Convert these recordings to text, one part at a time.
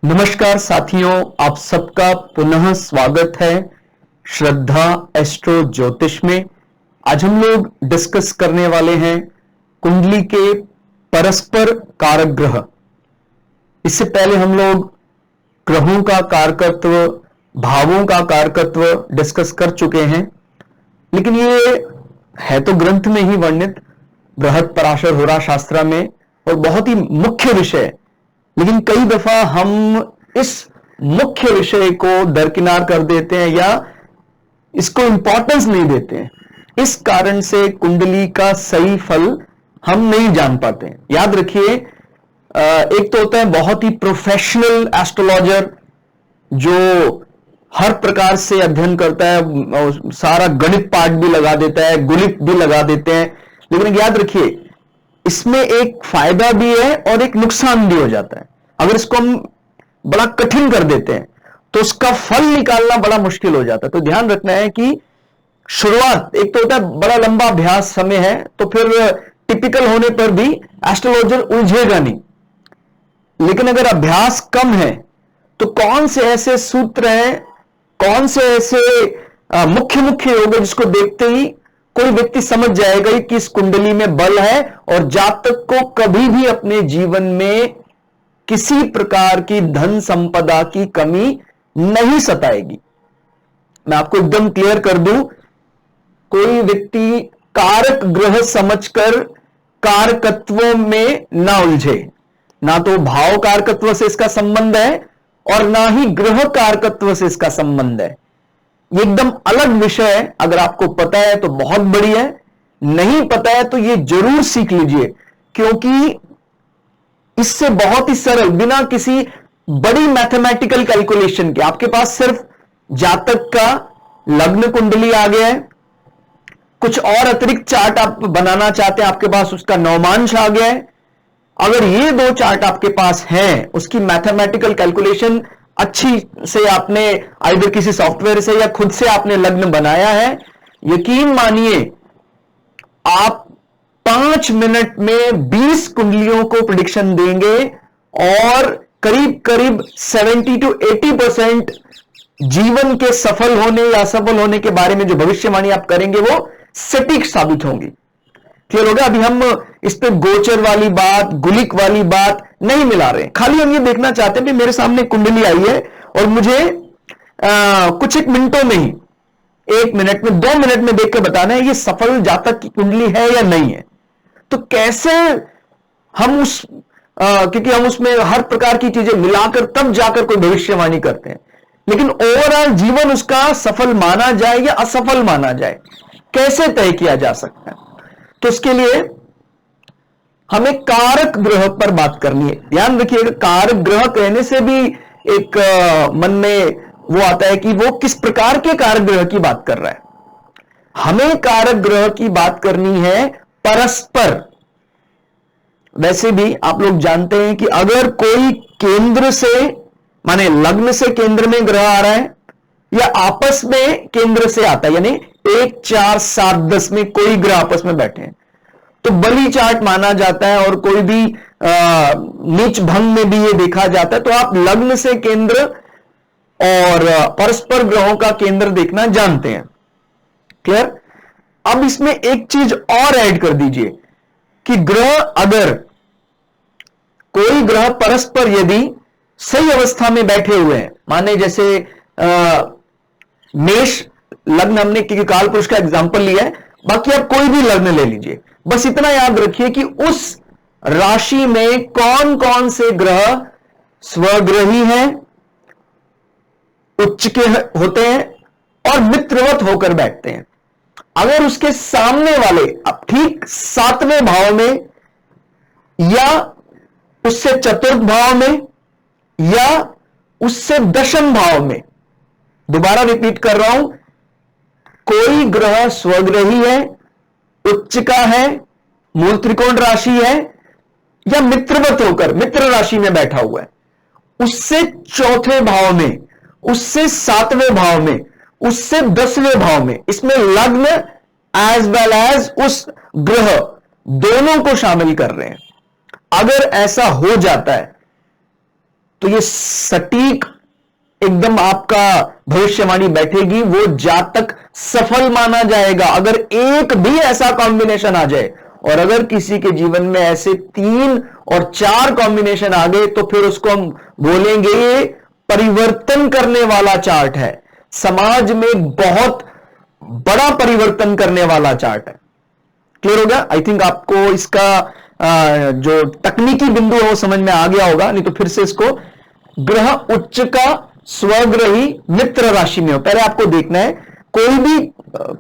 नमस्कार साथियों, आप सबका पुनः स्वागत है श्रद्धा एस्ट्रो ज्योतिष में। आज हम लोग डिस्कस करने वाले हैं कुंडली के परस्पर कारक ग्रह। इससे पहले हम लोग ग्रहों का कारकत्व, भावों का कारकत्व डिस्कस कर चुके हैं, लेकिन ये है तो ग्रंथ में ही वर्णित बृहत पराशर होरा शास्त्र में और बहुत ही मुख्य विषय, लेकिन कई दफा हम इस मुख्य विषय को दरकिनार कर देते हैं या इसको इंपॉर्टेंस नहीं देते हैं। इस कारण से कुंडली का सही फल हम नहीं जान पाते हैं। याद रखिए, एक तो होता है बहुत ही प्रोफेशनल एस्ट्रोलॉजर जो हर प्रकार से अध्ययन करता है, सारा गणित पाठ भी लगा देता है, गुलित भी लगा देते हैं, लेकिन याद रखिए इसमें एक फायदा भी है और एक नुकसान भी हो जाता है। अगर इसको हम बड़ा कठिन कर देते हैं तो उसका फल निकालना बड़ा मुश्किल हो जाता है। तो ध्यान रखना है कि शुरुआत, एक तो होता है बड़ा लंबा अभ्यास समय है, तो फिर टिपिकल होने पर भी एस्ट्रोलॉजर उलझेगा नहीं। लेकिन अगर अभ्यास कम है तो कौन से ऐसे सूत्र हैं, कौन से ऐसे मुख्य मुख्य योग है जिसको देखते ही कोई व्यक्ति समझ जाएगा कि इस कुंडली में बल है और जातक को कभी भी अपने जीवन में किसी प्रकार की धन संपदा की कमी नहीं सताएगी। मैं आपको एकदम क्लियर कर दूं, कोई व्यक्ति कारक ग्रह समझकर कारकत्वों में ना उलझे। ना तो भाव कारकत्व से इसका संबंध है और ना ही ग्रह कारकत्व से इसका संबंध है। ये एकदम अलग विषय है। अगर आपको पता है तो बहुत बढ़िया है, नहीं पता है तो ये जरूर सीख लीजिए, क्योंकि इससे बहुत ही सरल, बिना किसी बड़ी मैथमेटिकल कैलकुलेशन के, आपके पास सिर्फ जातक का लग्न कुंडली आ गया है, कुछ और अतिरिक्त चार्ट आप बनाना चाहते हैं, आपके पास उसका नवमांश आ गया है। अगर ये दो चार्ट आपके पास हैं, उसकी मैथमेटिकल कैलकुलेशन अच्छी से आपने आइदर किसी सॉफ्टवेयर से या खुद से आपने लग्न बनाया है, यकीन मानिए आप 5 मिनट में 20 कुंडलियों को प्रेडिक्शन देंगे और करीब करीब 70 to 80% जीवन के सफल होने या असफल होने के बारे में जो भविष्यवाणी आप करेंगे वो सटीक साबित होंगी। क्लियर हो गया? अभी हम इस पे गोचर वाली बात, गुलिक वाली बात नहीं मिला रहे हैं, खाली हम ये देखना चाहते हैं कि मेरे सामने कुंडली आई है और मुझे कुछ एक मिनटों में ही, 1 मिनट में, 2 मिनट में देख के बताना है ये सफल जातक की कुंडली है या नहीं है। तो कैसे हम क्योंकि हम उसमें हर प्रकार की चीजें मिलाकर तब जाकर कोई भविष्यवाणी करते हैं, लेकिन ओवरऑल जीवन उसका सफल माना जाए या असफल माना जाए, कैसे तय किया जा सकता है? तो इसके लिए हमें कारक ग्रह पर बात करनी है। ध्यान रखिएगा, कारक ग्रह कहने से भी एक मन में वो आता है कि वो किस प्रकार के कारक ग्रह की बात कर रहा है। हमें कारक ग्रह की बात करनी है परस्पर। वैसे भी आप लोग जानते हैं कि अगर कोई केंद्र से, माने लग्न से केंद्र में ग्रह आ रहा है या आपस में केंद्र से आता है, यानी 1, 4, 7, 10 में कोई ग्रह आपस में बैठे हैं, तो बली चार्ट माना जाता है और कोई भी नीच भंग में भी ये देखा जाता है। तो आप लग्न से केंद्र और परस्पर ग्रहों का केंद्र देखना जानते हैं। क्लियर? अब इसमें एक चीज और ऐड कर दीजिए कि ग्रह, अगर कोई ग्रह परस्पर यदि सही अवस्था में बैठे हुए हैं, माने जैसे मेष लग्न, हमने क्योंकि काल पुरुष का एग्जांपल लिया है, बाकी आप कोई भी लग्न ले लीजिए, बस इतना याद रखिए कि उस राशि में कौन कौन से ग्रह स्वग्रही हैं, उच्च के होते हैं और मित्रवत होकर बैठते हैं। अगर उसके सामने वाले अब ठीक 7वें भाव में या उससे चतुर्थ भाव में या उससे दशम भाव में, दोबारा रिपीट कर रहा हूं, कोई ग्रह स्वग्रही है, उच्च का है, मूल त्रिकोण राशि है या मित्रवत होकर मित्र राशि में बैठा हुआ है, उससे चौथे भाव में, उससे 7वें भाव में, उससे 10वें भाव में, इसमें लग्न एज वेल एज उस ग्रह दोनों को शामिल कर रहे हैं। अगर ऐसा हो जाता है तो ये सटीक एकदम आपका भविष्यवाणी बैठेगी, वो जातक सफल माना जाएगा अगर एक भी ऐसा कॉम्बिनेशन आ जाए। और अगर किसी के जीवन में ऐसे 3 और 4 कॉम्बिनेशन आ गए तो फिर उसको हम बोलेंगे ये परिवर्तन करने वाला चार्ट है, समाज में बहुत बड़ा परिवर्तन करने वाला चार्ट है। क्लियर हो गया? आई थिंक आपको इसका जो तकनीकी बिंदु है वो समझ में आ गया होगा, नहीं तो फिर से इसको ग्रह उच्च का स्वग्रही मित्र राशि में हो। पहले आपको देखना है, कोई भी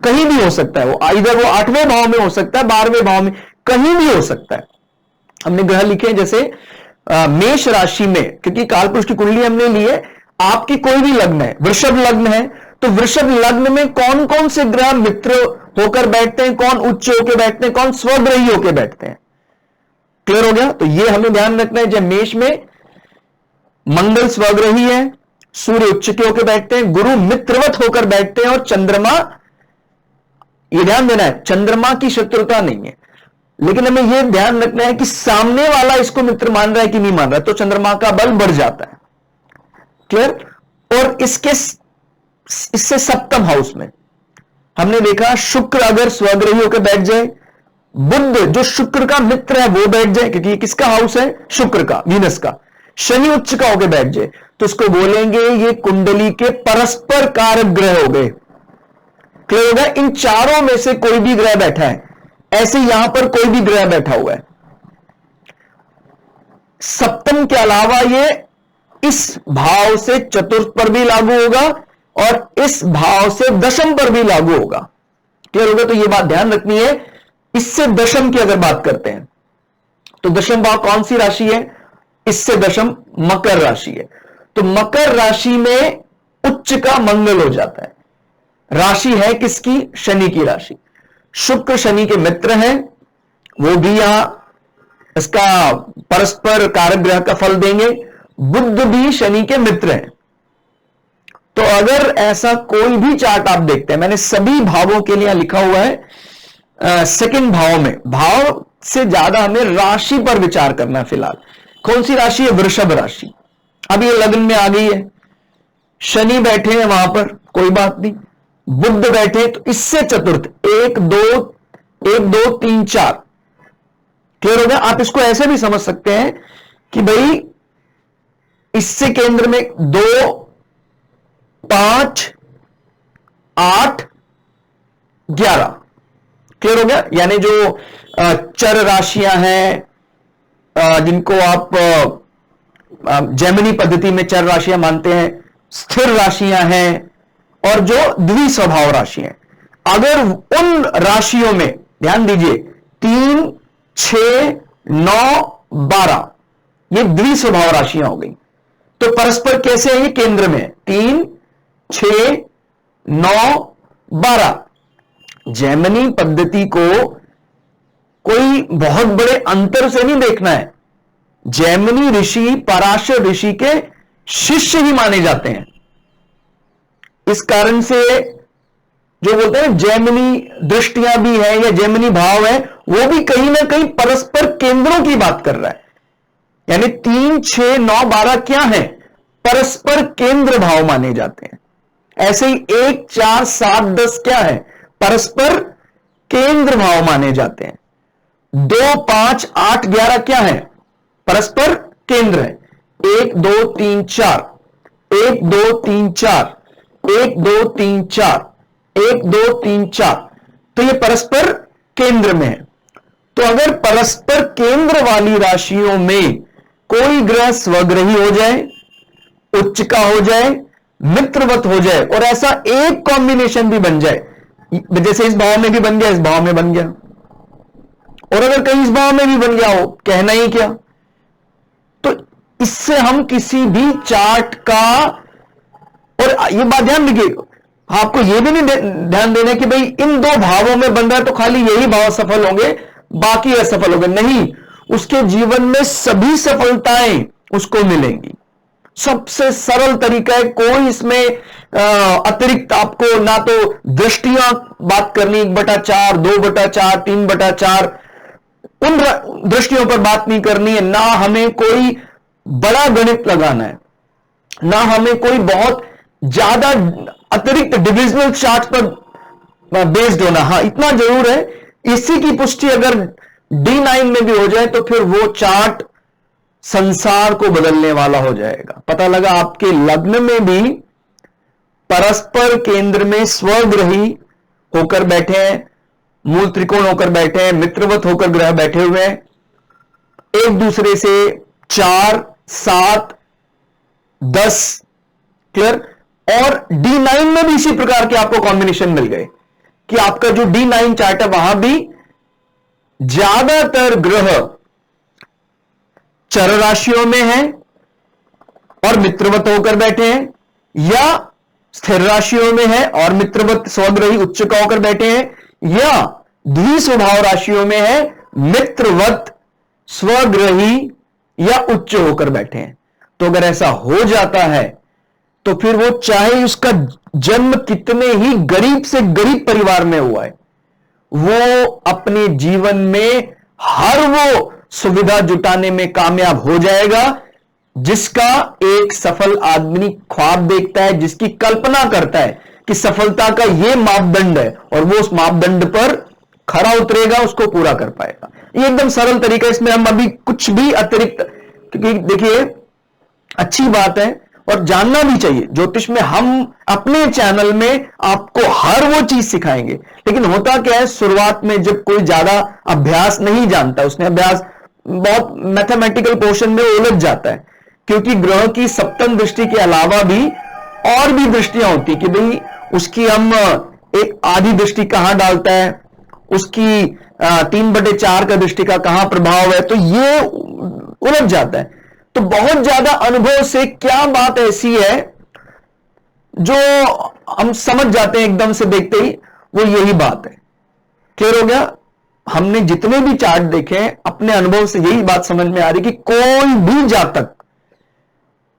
कहीं भी हो सकता है, वो इधर वो 8वें भाव में हो सकता है, 12वें भाव में, कहीं भी हो सकता है। हमने ग्रह लिखे जैसे मेष राशि में, क्योंकि कालपुरुष की कुंडली हमने ली है, आपकी कोई भी लग्न है, वृषभ लग्न है, तो वृषभ लग्न में कौन कौन से ग्रह मित्र होकर बैठते हैं, कौन उच्च होकर बैठते हैं, कौन स्वग्रही होकर बैठते हैं। क्लियर हो गया? तो ये हमें ध्यान रखना है। जब मेष में मंगल स्वग्रही है, सूर्य उच्च के होकर बैठते हैं, गुरु मित्रवत होकर बैठते हैं, और चंद्रमा, ये ध्यान देना है, चंद्रमा की शत्रुता नहीं है, लेकिन हमें यह ध्यान रखना है कि सामने वाला इसको मित्र मान रहा है कि नहीं मान रहा है, तो चंद्रमा का बल बढ़ जाता है। क्लियर? और इससे सप्तम हाउस में हमने देखा, शुक्र अगर स्वग्रही होकर बैठ जाए, बुध जो शुक्र का मित्र है वो बैठ जाए, क्योंकि किसका हाउस है? शुक्र का, वीनस का। शनि उच्च का होकर बैठ जाए तो उसको बोलेंगे ये कुंडली के परस्पर कारक ग्रह हो गए। क्लियर हो गया? इन चारों में से कोई भी ग्रह बैठा है, ऐसे यहां पर कोई भी ग्रह बैठा हुआ है। सप्तम के अलावा ये इस भाव से चतुर्थ पर भी लागू होगा और इस भाव से दशम पर भी लागू होगा। क्लियर होगा? तो यह बात ध्यान रखनी है। इससे दशम की अगर बात करते हैं तो दशम भाव कौन सी राशि है? इससे दशम मकर राशि है। तो मकर राशि में उच्च का मंगल हो जाता है। राशि है किसकी? शनि की राशि। शुक्र शनि के मित्र हैं, वो भी यहां इसका परस्पर कारक ग्रह का फल देंगे। बुध भी शनि के मित्र हैं। तो अगर ऐसा कोई भी चार्ट आप देखते हैं, मैंने सभी भावों के लिए लिखा हुआ है सेकंड भाव में, भाव से ज्यादा हमें राशि पर विचार करना है फिलहाल। कौन सी राशि है? वृषभ राशि। अब ये लग्न में आ गई है, शनि बैठे हैं वहां पर, कोई बात नहीं, बुध बैठे, तो इससे चतुर्थ 1 2 3 4। क्लियर हो गया? आप इसको ऐसे भी समझ सकते हैं कि भाई इससे केंद्र में 2 5 8 11। क्लियर हो गया? यानी जो चर राशियां हैं, जिनको आप जेमिनी पद्धति में चर राशियां मानते हैं, स्थिर राशियां हैं, और जो द्विस्वभाव राशियां, अगर उन राशियों में ध्यान दीजिए 3 6 9 12 ये द्विस्वभाव राशियां हो गई, तो परस्पर कैसे है? ये केंद्र में 3 6 9 12। जेमिनी पद्धति को कोई बहुत बड़े अंतर से नहीं देखना है। जैमिनी ऋषि पराशर ऋषि के शिष्य ही माने जाते हैं। इस कारण से जो बोलते हैं जैमिनी दृष्टियां भी है या जैमिनी भाव है, वो भी कहीं ना कहीं परस्पर केंद्रों की बात कर रहा है। यानी 3 6 9 12 क्या है? परस्पर केंद्र भाव माने जाते हैं। ऐसे ही 1 4 7 10 क्या है? परस्पर केंद्र भाव माने जाते हैं। 2 5 8 11 क्या है? परस्पर केंद्र है। 1 2 3 4 1 2 3 4 1 2 3 4 1 2 3 4, तो ये परस्पर केंद्र में है। तो अगर परस्पर केंद्र वाली राशियों में कोई ग्रह स्वग्रही हो जाए, उच्च का हो जाए, मित्रवत हो जाए, और ऐसा एक कॉम्बिनेशन भी बन जाए, जैसे इस भाव में भी बन गया, इस भाव में बन गया, और अगर कहीं इस भाव में भी बन गया हो, कहना ही क्या। तो इससे हम किसी भी चार्ट का, और ये बात ध्यान रखिए, आपको यह भी नहीं ध्यान देना कि भाई इन 2 भावों में बन रहा है तो खाली यही भाव सफल होंगे, बाकी असफल होंगे, नहीं। उसके जीवन में सभी सफलताएं उसको मिलेंगी। सबसे सरल तरीका है, कोई इसमें अतिरिक्त आपको ना तो दृष्टियां बात करनी 1/4 2/4 3/4 उन दृष्टियों पर बात नहीं करनी है, ना हमें कोई बड़ा गणित लगाना है, ना हमें कोई बहुत ज्यादा अतिरिक्त डिविजनल चार्ट पर बेस्ड होना। हाँ, इतना जरूर है, इसी की पुष्टि अगर D9 में भी हो जाए तो फिर वो चार्ट संसार को बदलने वाला हो जाएगा। पता लगा आपके लग्न में भी परस्पर केंद्र में स्वग्रही होकर बैठे हैं, मूल त्रिकोण होकर बैठे हैं, मित्रवत होकर ग्रह बैठे हुए हैं, एक दूसरे से 4, 7, 10 क्लियर। और D9 में भी इसी प्रकार के आपको कॉम्बिनेशन मिल गए कि आपका जो D9 चार्ट है वहां भी ज्यादातर ग्रह चर राशियों में हैं और मित्रवत होकर बैठे हैं, या स्थिर राशियों में है और मित्रवत स्वग्रही उच्च का होकर बैठे हैं, या द्विस्वभाव राशियों में है, मित्रवत स्वग्रही या उच्च होकर बैठे हैं। तो अगर ऐसा हो जाता है तो फिर वो चाहे उसका जन्म कितने ही गरीब से गरीब परिवार में हुआ है, वो अपने जीवन में हर वो सुविधा जुटाने में कामयाब हो जाएगा जिसका एक सफल आदमी ख्वाब देखता है, जिसकी कल्पना करता है कि सफलता का यह मापदंड है, और वो उस मापदंड पर खरा उतरेगा, उसको पूरा कर पाएगा। ये एकदम सरल तरीका, इसमें हम अभी कुछ भी अतिरिक्त, क्योंकि देखिए अच्छी बात है और जानना भी चाहिए। ज्योतिष में हम अपने चैनल में आपको हर वो चीज सिखाएंगे, लेकिन होता क्या है, शुरुआत में जब कोई ज्यादा अभ्यास नहीं जानता, उसने अभ्यास बहुत मैथमेटिकल पोर्शन में उलझ जाता है, क्योंकि ग्रह की सप्तम दृष्टि के अलावा भी और भी दृष्टियां होती कि भाई उसकी हम एक आधी दृष्टि कहां डालता है, उसकी 3/4 का दृष्टि का कहां प्रभाव है, तो ये उलझ जाता है। तो बहुत ज्यादा अनुभव से क्या बात ऐसी है जो हम समझ जाते हैं एकदम से देखते ही, वो यही बात है। क्लियर हो गया? हमने जितने भी चार्ट देखे हैं अपने अनुभव से यही बात समझ में आ रही कि कोई भी जातक,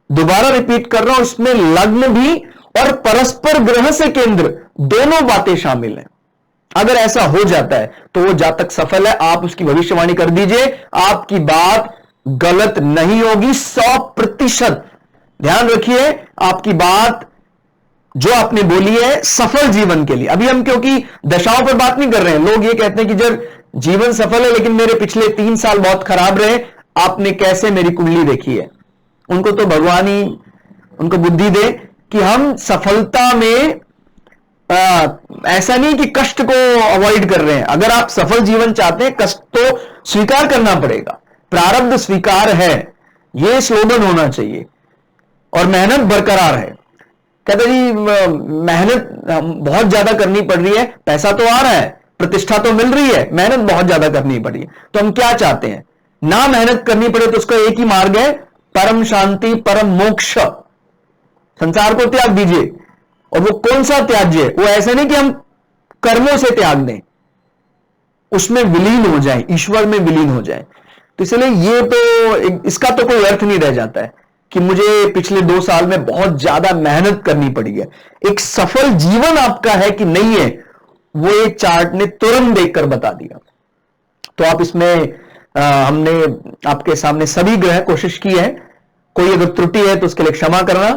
दोबारा रिपीट कर रहा हूं, इसमें लग्न भी और परस्पर ग्रह से केंद्र दोनों बातें शामिल हैं। अगर ऐसा हो जाता है तो वो जातक सफल है। आप उसकी भविष्यवाणी कर दीजिए, आपकी बात गलत नहीं होगी 100%। ध्यान रखिए, आपकी बात जो आपने बोली है सफल जीवन के लिए। अभी हम क्योंकि दशाओं पर बात नहीं कर रहे हैं। लोग ये कहते हैं कि जब जीवन सफल है लेकिन मेरे पिछले 3 साल बहुत खराब रहे, आपने कैसे मेरी कुंडली देखी है? उनको तो भगवान ही उनको बुद्धि दे कि हम सफलता में ऐसा नहीं कि कष्ट को अवॉइड कर रहे हैं। अगर आप सफल जीवन चाहते हैं, कष्ट तो स्वीकार करना पड़ेगा, प्रारब्ध स्वीकार है, यह स्लोगन होना चाहिए, और मेहनत बरकरार है। कहते जी मेहनत बहुत ज्यादा करनी पड़ रही है, पैसा तो आ रहा है, प्रतिष्ठा तो मिल रही है, मेहनत बहुत ज्यादा करनी पड़ी है। तो हम क्या चाहते हैं? ना मेहनत करनी पड़े तो उसका एक ही मार्ग है, परम शांति, परम मोक्ष। संसार को त्याग दीजिए। और वो कौन सा त्याज्य? वो ऐसा नहीं कि हम कर्मों से त्याग दें, उसमें विलीन हो जाए, ईश्वर में विलीन हो जाए। तो इसलिए ये तो इसका तो कोई अर्थ नहीं रह जाता है कि मुझे पिछले 2 साल में बहुत ज्यादा मेहनत करनी पड़ी है। एक सफल जीवन आपका है कि नहीं है, वो एक चार्ट ने तुरंत देखकर बता दिया। तो आप इसमें हमने आपके सामने सभी ग्रह कोशिश की है, कोई अगर त्रुटि है तो उसके लिए क्षमा करना।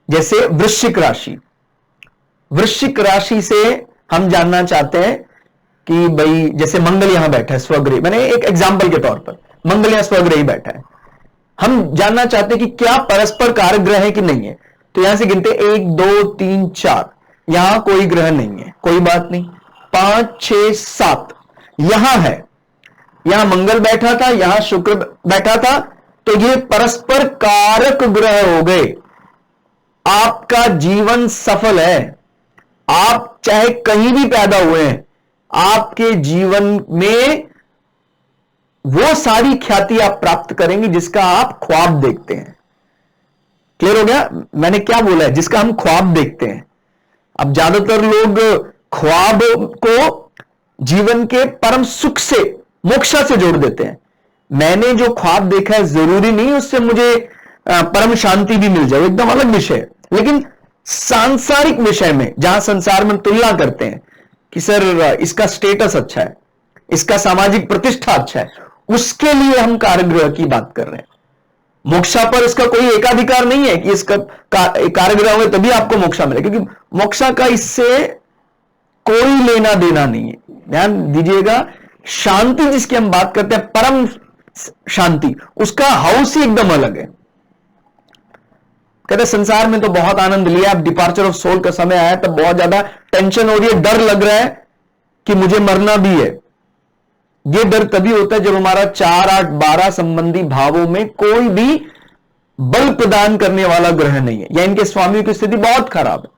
जैसे वृश्चिक राशि, वृश्चिक राशि से हम जानना चाहते हैं कि भाई जैसे मंगल यहां बैठा है स्वग्रही, मैंने एक एग्जांपल के तौर पर मंगल यहां स्वग्रही बैठा है, हम जानना चाहते हैं कि क्या परस्पर कारक ग्रह है कि नहीं है। तो यहां से गिनते 1 2 3 4, यहां कोई ग्रह नहीं है, कोई बात नहीं। 5 6 7 यहां है, यहां मंगल बैठा था, यहां शुक्र बैठा था, तो ये परस्पर कारक ग्रह हो गए। आपका जीवन सफल है। आप चाहे कहीं भी पैदा हुए हैं, आपके जीवन में वो सारी ख्याति आप प्राप्त करेंगे जिसका आप ख्वाब देखते हैं। क्लियर हो गया? मैंने क्या बोला है? जिसका हम ख्वाब देखते हैं। अब ज्यादातर लोग ख्वाब को जीवन के परम सुख से, मोक्ष से जोड़ देते हैं। मैंने जो ख्वाब देखा है जरूरी नहीं उससे मुझे परम शांति भी मिल जाए, एकदम अलग विषय है। लेकिन सांसारिक विषय में, जहां संसार में तुलना करते हैं कि सर इसका स्टेटस अच्छा है, इसका सामाजिक प्रतिष्ठा अच्छा है, उसके लिए हम कारक ग्रह की बात कर रहे हैं। मोक्षा पर इसका कोई एकाधिकार नहीं है कि इसका कार्यग्रह होगा तभी आपको मोक्षा मिले, क्योंकि मोक्षा का इससे कोई लेना देना नहीं है। ध्यान दीजिएगा, शांति जिसकी हम बात करते हैं, परम शांति, उसका हाउस ही एकदम अलग है। कहते संसार में तो बहुत आनंद लिया, अब डिपार्चर ऑफ सोल का समय आया तब बहुत ज्यादा टेंशन हो रही है, डर लग रहा है कि मुझे मरना भी है। यह डर तभी होता है जब हमारा 4, 8, 12 संबंधी भावों में कोई भी बल प्रदान करने वाला ग्रह नहीं है, या इनके स्वामियों की स्थिति बहुत खराब है।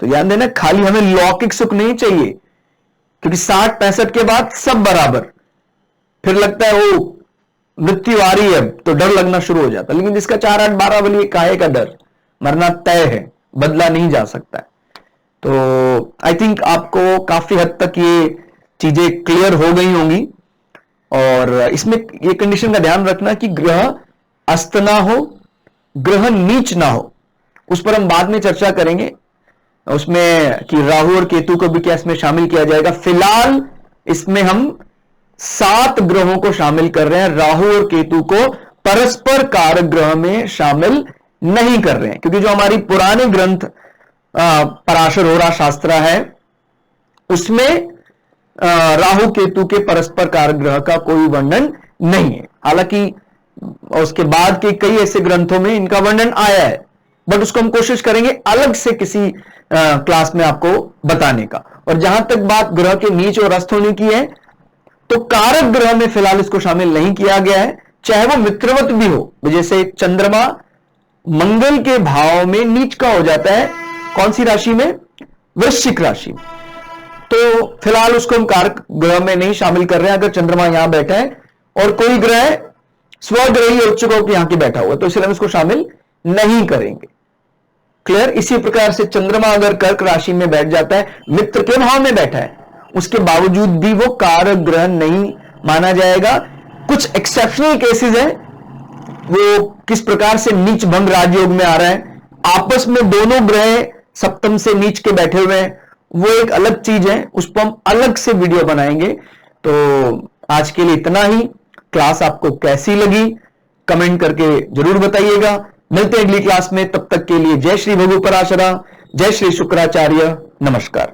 तो ध्यान देना, खाली हमें लौकिक सुख नहीं चाहिए, क्योंकि 60-65 के बाद सब बराबर, फिर लगता है वो मृत्यु आ रही है तो डर लगना शुरू हो जाता है। लेकिन जिसका 4, 8, 12 वाली काहे का डर, मरना तय है, बदला नहीं जा सकता है। तो आई थिंक आपको काफी हद तक ये चीजें क्लियर हो गई होंगी। और इसमें ये कंडीशन का ध्यान रखना कि ग्रह अस्त ना हो, ग्रह नीच ना हो, उस पर हम बाद में चर्चा करेंगे, उसमें कि राहु और केतु को भी क्या इसमें शामिल किया जाएगा। फिलहाल इसमें हम 7 ग्रहों को शामिल कर रहे हैं, राहु और केतु को परस्पर कारक ग्रह में शामिल नहीं कर रहे हैं, क्योंकि जो हमारी पुराने ग्रंथ पराशर होरा शास्त्र है उसमें राहु केतु के परस्पर कारक ग्रह का कोई वर्णन नहीं है। हालांकि उसके बाद के कई ऐसे ग्रंथों में इनका वर्णन आया है, बट उसको हम कोशिश करेंगे अलग से किसी क्लास में आपको बताने का। और जहां तक बात ग्रह के नीच और अस्त होने की है, तो कारक ग्रह में फिलहाल इसको शामिल नहीं किया गया है, चाहे वो मित्रवत भी हो। जैसे चंद्रमा मंगल के भाव में नीच का हो जाता है, कौन सी राशि में? वृश्चिक राशि में। तो फिलहाल उसको हम कारक ग्रह में नहीं शामिल कर रहे हैं। अगर चंद्रमा यहां बैठा है और कोई ग्रह स्वग्रही उच्च को यहां के बैठा हुआ, तो इसलिए हम इसको शामिल नहीं करेंगे। क्लियर? इसी प्रकार से चंद्रमा अगर कर्क राशि में बैठ जाता है, मित्र के भाव में बैठा है, उसके बावजूद भी वो कारक ग्रह नहीं माना जाएगा। कुछ एक्सेप्शनल केसेस हैं, वो किस प्रकार से नीच भंग राजयोग में आ रहा है, आपस में दोनों ग्रह सप्तम से नीच के बैठे हुए हैं, वो एक अलग चीज है, उस पर हम अलग से वीडियो बनाएंगे। तो आज के लिए इतना ही। क्लास आपको कैसी लगी कमेंट करके जरूर बताइएगा। मिलते हैं अगली क्लास में, तब तक के लिए जय श्री भगु पराशरा, जय श्री शुक्राचार्य, नमस्कार।